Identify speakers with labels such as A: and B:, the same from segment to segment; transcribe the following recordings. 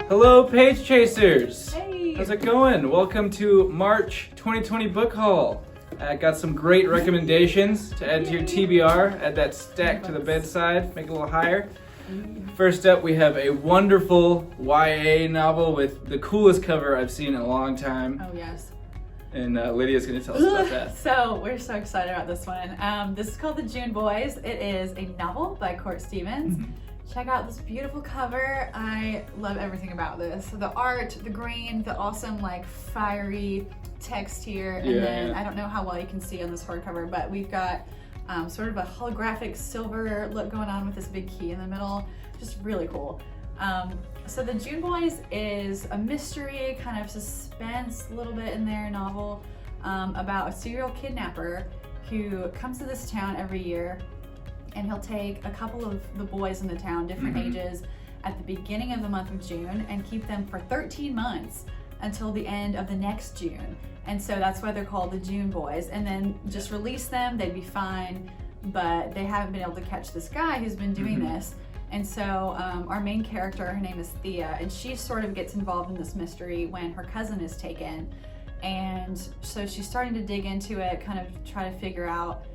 A: Hello, Page Chasers!
B: Hey!
A: How's it going? Welcome to March 2020 Book Haul. I got some great recommendations to add to your TBR. Add that stack to the bedside, make it a little higher. First up, we have a wonderful YA novel with the coolest cover I've seen in a long time.
B: Oh, yes.
A: And Lydia's going to tell us about that.
B: So, we're so excited about this one. This is called The June Boys. It is a novel by Court Stevens.
A: Mm-hmm.
B: Check out this beautiful cover. I love everything about this. The art, the green, the awesome like fiery text here. And then I don't know how well you can see on this hardcover, but we've got sort of a holographic silver look going on with this big key in the middle. Just really cool. So The June Boys is a mystery, kind of suspense, a little bit in their novel about a serial kidnapper who comes to this town every year, and he'll take a couple of the boys in the town, different ages, at the beginning of the month of June and keep them for 13 months until the end of the next June. And so that's why they're called the June Boys. And then just release them, they'd be fine, but they haven't been able to catch this guy who's been doing this. And so our main character, her name is Thea, and she sort of gets involved in this mystery when her cousin is taken. And so she's starting to dig into it, kind of try to figure out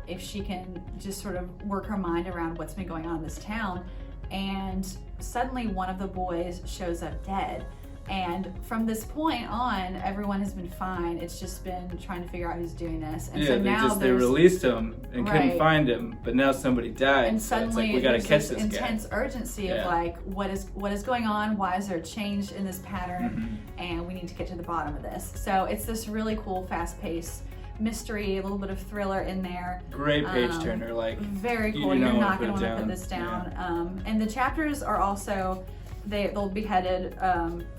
B: if she can just sort of work her mind around what's been going on in this town. And suddenly one of the boys shows up dead. And from this point on, everyone has been fine. It's just been trying to figure out who's doing this. And so now
A: they released him and couldn't find him, but now somebody died.
B: And
A: so
B: suddenly
A: it's like, we gotta catch this
B: intense urgency of like, what is going on? Why is there a change in this pattern? And we need to get to the bottom of this. So it's this really cool, fast-paced mystery, a little bit of thriller in there.
A: Great page turner, like
B: very cool. You're not going to want to put this down. And the chapters are also they'll be headed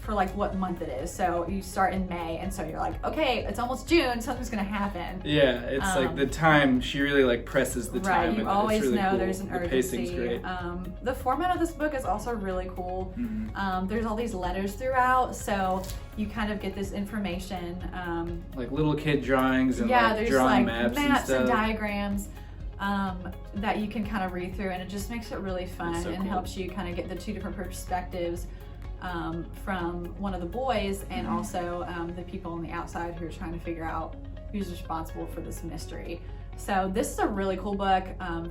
B: for like what month it is. So you start in May, and so you're like, okay, it's almost June, something's going to happen.
A: Yeah, it's like the time, she really like presses the time.
B: Right, you always
A: really
B: know
A: cool.
B: there's an urgency.
A: The pacing's great.
B: The format of this book is also really cool. There's all these letters throughout, so you kind of get this information.
A: Like little kid drawings and
B: there's
A: drawing
B: like
A: maps
B: and diagrams that you can kind of read through, and it just makes it really fun and helps you kind of get the two different perspectives from one of the boys and also the people on the outside who are trying to figure out who's responsible for this mystery. So this is a really cool book,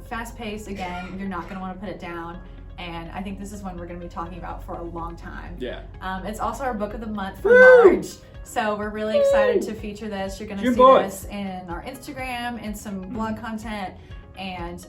B: fast-paced. Again, you're not going to want to put it down, and I think this is one we're going to be talking about for a long time. It's also our book of the month for March. So we're really excited to feature this. You're going to see this in our Instagram and some blog content and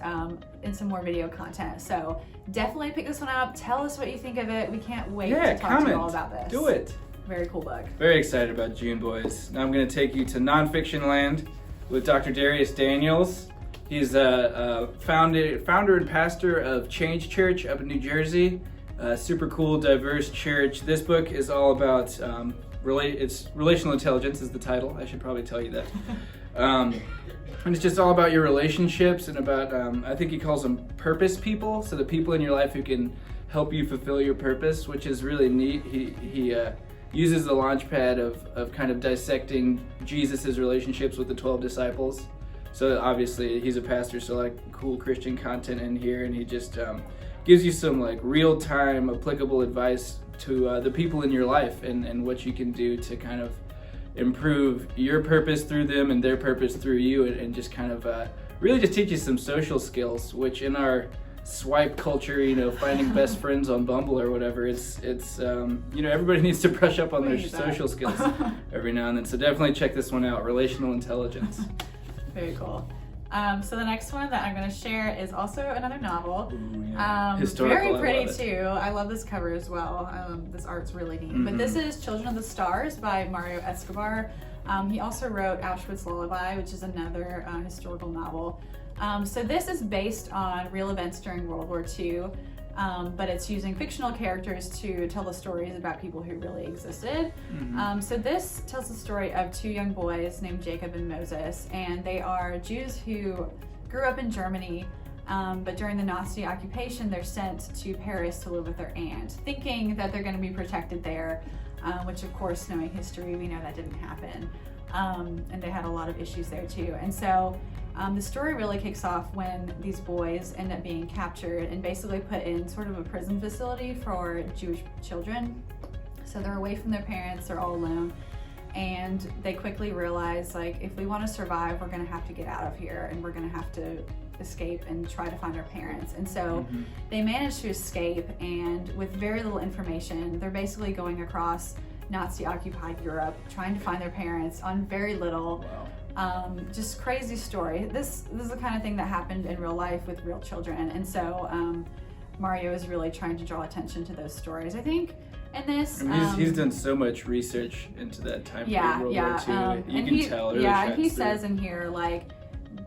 B: in some more video content. So definitely pick this one up. Tell us what you think of it. We can't wait to talk to you all about this.
A: Do it.
B: Very cool book.
A: Very excited about June Boys. Now I'm going to take you to nonfiction land with Dr. Dharius Daniels. He's a founder and pastor of Change Church up in New Jersey. Super cool, diverse church. This book is all about it's Relational Intelligence is the title. I should probably tell you that. And it's just all about your relationships and about, I think he calls them purpose people. So the people in your life who can help you fulfill your purpose, which is really neat. He uses the launch pad of kind of dissecting Jesus's relationships with the 12 disciples. So obviously he's a pastor, so like cool Christian content in here, and he just gives you some like real-time applicable advice to the people in your life and what you can do to kind of improve your purpose through them and their purpose through you, and just kind of really just teach you some social skills, which in our swipe culture, finding best friends on Bumble or whatever, it's everybody needs to brush up on their social skills every now and then. So definitely check this one out, Relational Intelligence.
B: Very cool. So the next one that I'm going to share is also another novel.
A: Historical,
B: very pretty too. I love this cover as well. This art's really neat. But this is Children of the Stars by Mario Escobar. He also wrote Auschwitz Lullaby, which is another historical novel. So this is based on real events during World War II. But it's using fictional characters to tell the stories about people who really existed. So this tells the story of two young boys named Jacob and Moses, and they are Jews who grew up in Germany, but during the Nazi occupation, they're sent to Paris to live with their aunt, thinking that they're going to be protected there, which of course, knowing history, we know that didn't happen. and they had a lot of issues there too. And so the story really kicks off when these boys end up being captured and basically put in sort of a prison facility for Jewish children. So they're away from their parents, they're all alone, and they quickly realize, like, if we want to survive, we're going to have to get out of here, and we're going to have to escape and try to find our parents. And so they manage to escape, and with very little information, they're basically going across Nazi-occupied Europe, trying to find their parents on very little.
A: Wow.
B: Just crazy story. This is the kind of thing that happened in real life with real children, and so Mario is really trying to draw attention to those stories, I think. In this,
A: I mean, he's done so much research into that time period, World War II. You can tell. Really
B: and he says in here, like,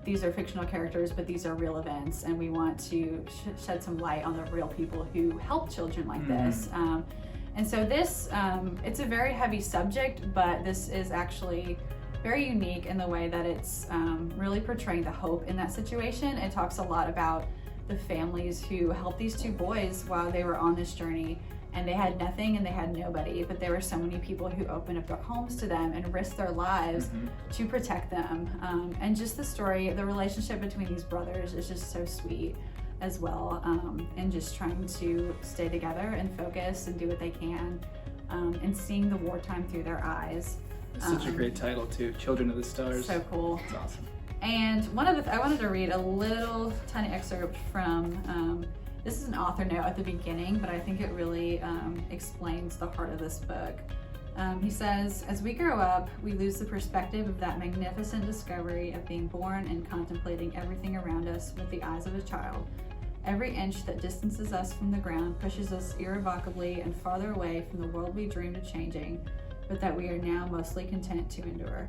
B: these are fictional characters, but these are real events, and we want to shed some light on the real people who help children like this. And so this, it's a very heavy subject, but this is actually very unique in the way that it's really portraying the hope in that situation. It talks a lot about the families who helped these two boys while they were on this journey, and they had nothing and they had nobody, but there were so many people who opened up their homes to them and risked their lives to protect them. And just the story, the relationship between these brothers is just so sweet as well, and just trying to stay together and focus and do what they can, and seeing the wartime through their eyes.
A: Such a great title too, Children of the Stars.
B: So cool.
A: It's awesome.
B: And one of the I wanted to read a little tiny excerpt from, this is an author note at the beginning, but I think it really explains the heart of this book. He says, as we grow up, we lose the perspective of that magnificent discovery of being born and contemplating everything around us with the eyes of a child. Every inch that distances us from the ground pushes us irrevocably and farther away from the world we dreamed of changing, but that we are now mostly content to endure.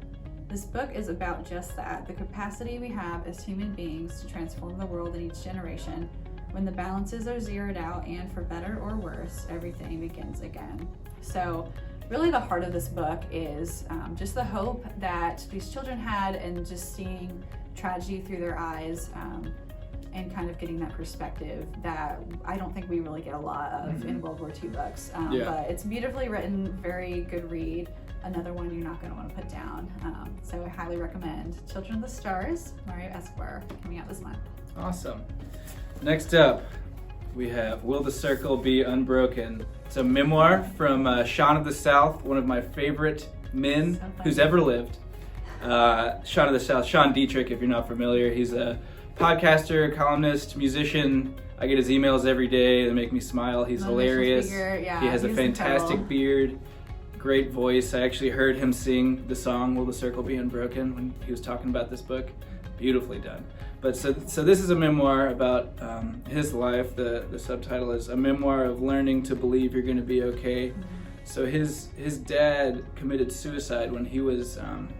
B: This book is about just that, the capacity we have as human beings to transform the world in each generation. When the balances are zeroed out, and for better or worse, everything begins again. So really the heart of this book is just the hope that these children had, and just seeing tragedy through their eyes, and kind of getting that perspective that I don't think we really get a lot of in World War II books. But it's beautifully written, very good read. Another one you're not going to want to put down. So I highly recommend Children of the Stars, Mario Escobar, coming out this month.
A: Awesome. Next up, we have Will the Circle Be Unbroken? It's a memoir from Sean of the South, one of my favorite men who's ever lived. Sean of the South, Sean Deitrich, if you're not familiar. He's a podcaster, columnist, musician. I get his emails every day. They make me smile. He's hilarious. He has a fantastic beard, great voice. I actually heard him sing the song Will the Circle Be Unbroken when he was talking about this book. Beautifully done. But so this is a memoir about his life. The subtitle is A Memoir of Learning to Believe You're Going to Be Okay. So his dad committed suicide when he was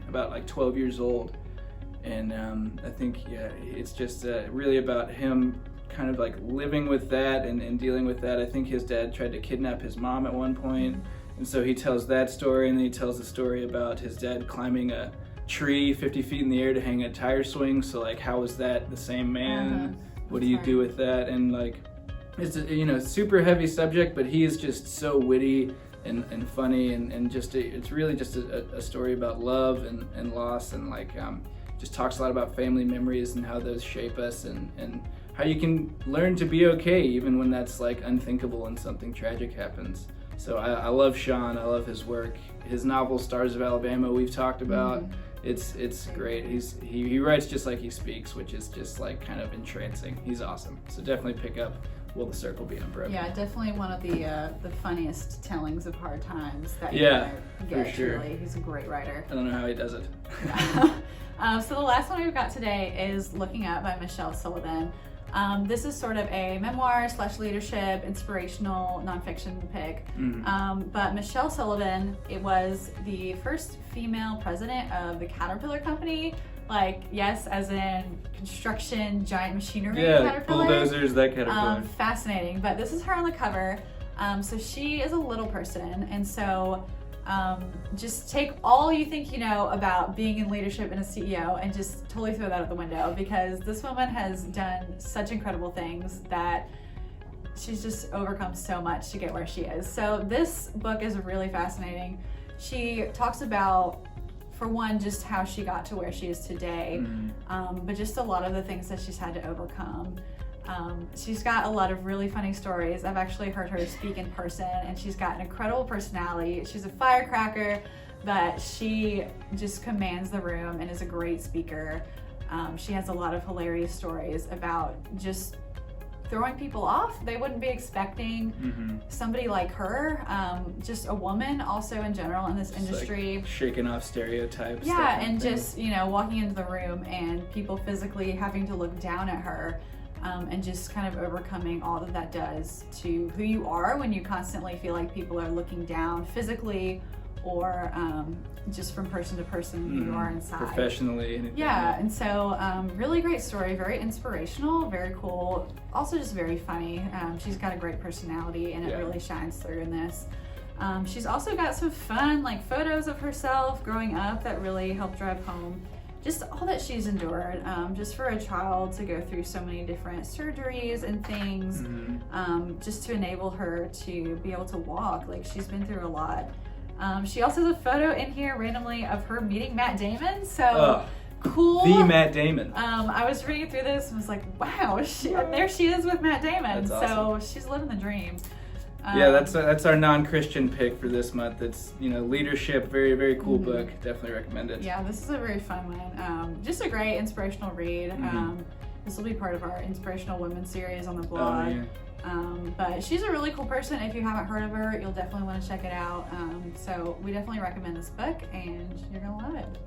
A: about like 12 years old. And I think, it's just really about him kind of like living with that and dealing with that. I think his dad tried to kidnap his mom at one point. And so he tells that story, and then he tells the story about his dad climbing a tree 50 feet in the air to hang a tire swing. So like, how is that the same man? What do you do with that? And like, it's a super heavy subject, but he is just so witty and funny, and just it's really just a story about love and loss, and like just talks a lot about family memories and how those shape us, and how you can learn to be okay even when that's like unthinkable and something tragic happens. So I love Sean. I love his work. His novel Stars of Alabama we've talked about. It's great. He writes just like he speaks, which is just like kind of entrancing. He's awesome. So definitely pick up Will the Circle Be Unbroken?
B: Yeah, definitely one of the funniest tellings of hard times that
A: you get. For sure.
B: Truly. He's a great writer.
A: I don't know how he does it.
B: So the last one we've got today is Looking Up by Michele Sullivan. This is sort of a memoir / leadership, inspirational nonfiction pick. But Michele Sullivan, it was the first female president of the Caterpillar Company. Like, yes, as in construction, giant machinery Caterpillar.
A: Bulldozers, that Caterpillar.
B: Fascinating. But this is her on the cover. So she is a little person, and so just take all you think you know about being in leadership and a CEO and just totally throw that out the window, because this woman has done such incredible things that she's just overcome so much to get where she is. So this book is really fascinating. She talks about, for one, just how she got to where she is today, but just a lot of the things that she's had to overcome. She's got a lot of really funny stories. I've actually heard her speak in person, and she's got an incredible personality. She's a firecracker, but she just commands the room and is a great speaker. She has a lot of hilarious stories about just throwing people off. They wouldn't be expecting somebody like her, just a woman also in general in this industry.
A: Like shaking off stereotypes.
B: Yeah, and just, you know, walking into the room and people physically having to look down at her, and just kind of overcoming all that does to who you are when you constantly feel like people are looking down physically or just from person to person who you are inside.
A: Professionally.
B: Yeah, and so really great story, very inspirational, very cool, also just very funny. She's got a great personality and it really shines through in this. She's also got some fun like photos of herself growing up that really help drive home just all that she's endured, just for a child to go through so many different surgeries and things, just to enable her to be able to walk. Like, she's been through a lot. She also has a photo in here randomly of her meeting Matt Damon, so cool.
A: The Matt Damon.
B: I was reading through this and was like, wow, and there she is with Matt Damon.
A: That's awesome.
B: So she's living the dream.
A: Yeah, that's our non-Christian pick for this month. It's, you know, leadership, very, very cool book. Definitely recommend it.
B: Yeah, this is a very fun one. Just a great inspirational read. This will be part of our Inspirational Women series on the blog. But she's a really cool person. If you haven't heard of her, you'll definitely want to check it out. So we definitely recommend this book, and you're gonna love it.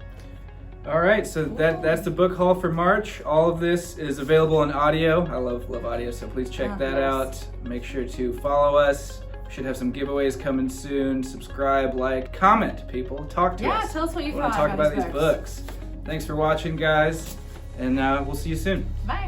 A: All right, so that's the book haul for March. All of this is available in audio. I love audio, so please check that out. Make sure to follow us. We should have some giveaways coming soon. Subscribe, like, comment, people. Talk to us.
B: Yeah, tell us what you
A: want
B: thought
A: to talk about these books. Thanks for watching, guys, and we'll see you soon.
B: Bye.